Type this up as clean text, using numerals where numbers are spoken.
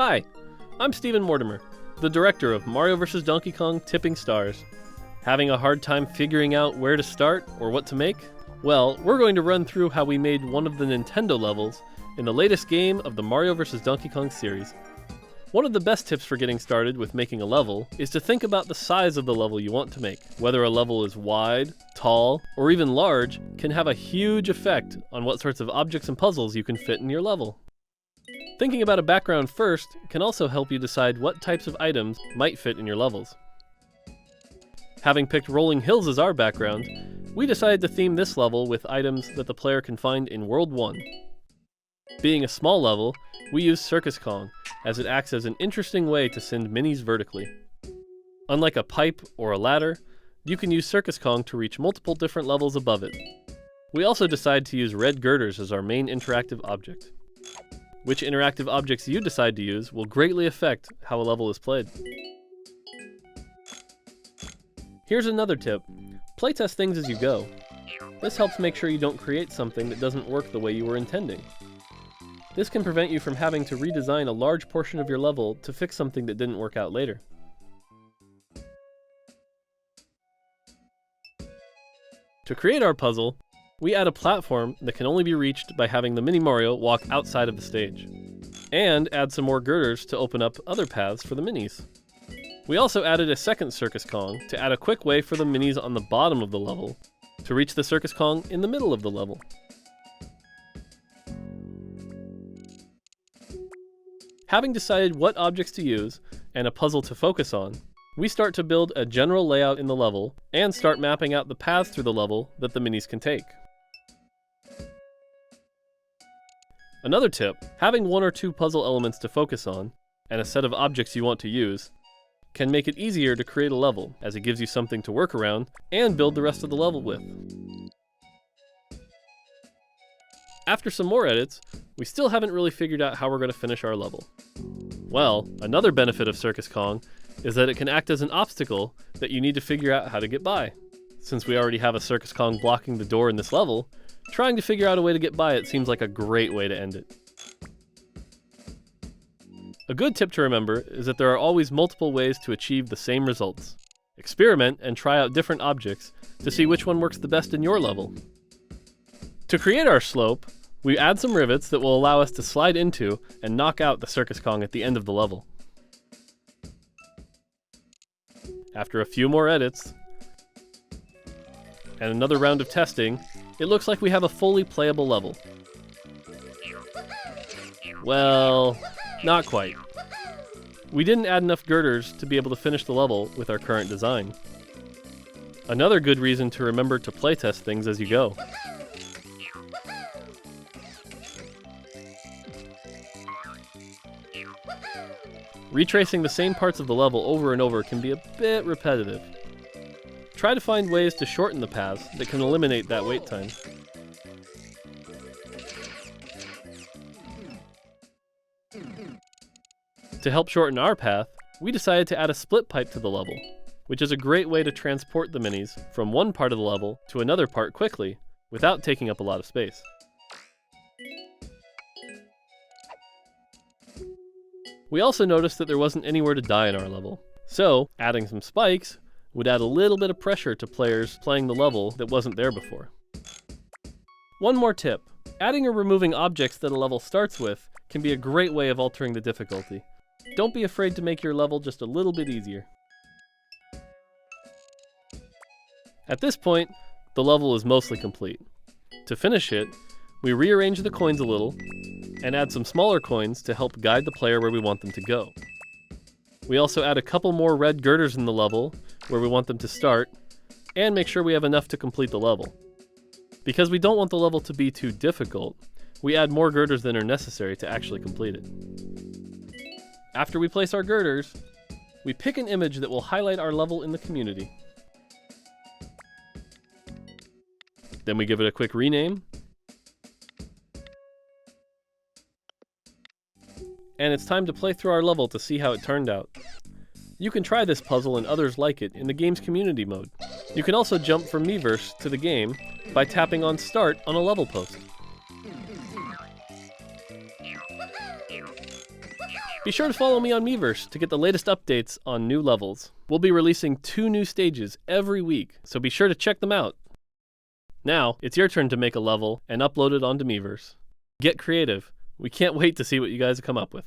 Hi, I'm Stephen Mortimer, the director of Mario vs. Donkey Kong Tipping Stars. Having a hard time figuring out where to start or what to make? Well, we're going to run through how we made one of the Nintendo levels in the latest game of the Mario vs. Donkey Kong series. One of the best tips for getting started with making a level is to think about the size of the level you want to make. Whether a level is wide, tall, or even large can have a huge effect on what sorts of objects and puzzles you can fit in your level. Thinking about a background first can also help you decide what types of items might fit in your levels. Having picked rolling hills as our background, we decided to theme this level with items that the player can find in World 1. Being a small level, we use Circus Kong, as it acts as an interesting way to send minis vertically. Unlike a pipe or a ladder, you can use Circus Kong to reach multiple different levels above it. We also decided to use red girders as our main interactive object. Which interactive objects you decide to use will greatly affect how a level is played. Here's another tip. Playtest things as you go. This helps make sure you don't create something that doesn't work the way you were intending. This can prevent you from having to redesign a large portion of your level to fix something that didn't work out later. To create our puzzle, we add a platform that can only be reached by having the Mini Mario walk outside of the stage, and add some more girders to open up other paths for the minis. We also added a second Circus Kong to add a quick way for the minis on the bottom of the level to reach the Circus Kong in the middle of the level. Having decided what objects to use and a puzzle to focus on, we start to build a general layout in the level and start mapping out the paths through the level that the minis can take. Another tip, having one or two puzzle elements to focus on, and a set of objects you want to use, can make it easier to create a level, as it gives you something to work around and build the rest of the level with. After some more edits, we still haven't really figured out how we're going to finish our level. Well, another benefit of Circus Kong is that it can act as an obstacle that you need to figure out how to get by. Since we already have a Circus Kong blocking the door in this level, trying to figure out a way to get by it seems like a great way to end it. A good tip to remember is that there are always multiple ways to achieve the same results. Experiment and try out different objects to see which one works the best in your level. To create our slope, we add some rivets that will allow us to slide into and knock out the Circus Kong at the end of the level. After a few more edits, and another round of testing, it looks like we have a fully playable level. Well, not quite. We didn't add enough girders to be able to finish the level with our current design. Another good reason to remember to playtest things as you go. Retracing the same parts of the level over and over can be a bit repetitive. Try to find ways to shorten the paths that can eliminate that wait time. To help shorten our path, we decided to add a split pipe to the level, which is a great way to transport the minis from one part of the level to another part quickly, without taking up a lot of space. We also noticed that there wasn't anywhere to die in our level, so adding some spikes would add a little bit of pressure to players playing the level that wasn't there before. One more tip, adding or removing objects that a level starts with can be a great way of altering the difficulty. Don't be afraid to make your level just a little bit easier. At this point, the level is mostly complete. To finish it, we rearrange the coins a little and add some smaller coins to help guide the player where we want them to go. We also add a couple more red girders in the level where we want them to start, and make sure we have enough to complete the level. Because we don't want the level to be too difficult, we add more girders than are necessary to actually complete it. After we place our girders, we pick an image that will highlight our level in the community. Then we give it a quick rename, and it's time to play through our level to see how it turned out. You can try this puzzle and others like it in the game's community mode. You can also jump from Miiverse to the game by tapping on Start on a level post. Be sure to follow me on Miiverse to get the latest updates on new levels. We'll be releasing 2 new stages every week, so be sure to check them out. Now, it's your turn to make a level and upload it onto Miiverse. Get creative. We can't wait to see what you guys come up with.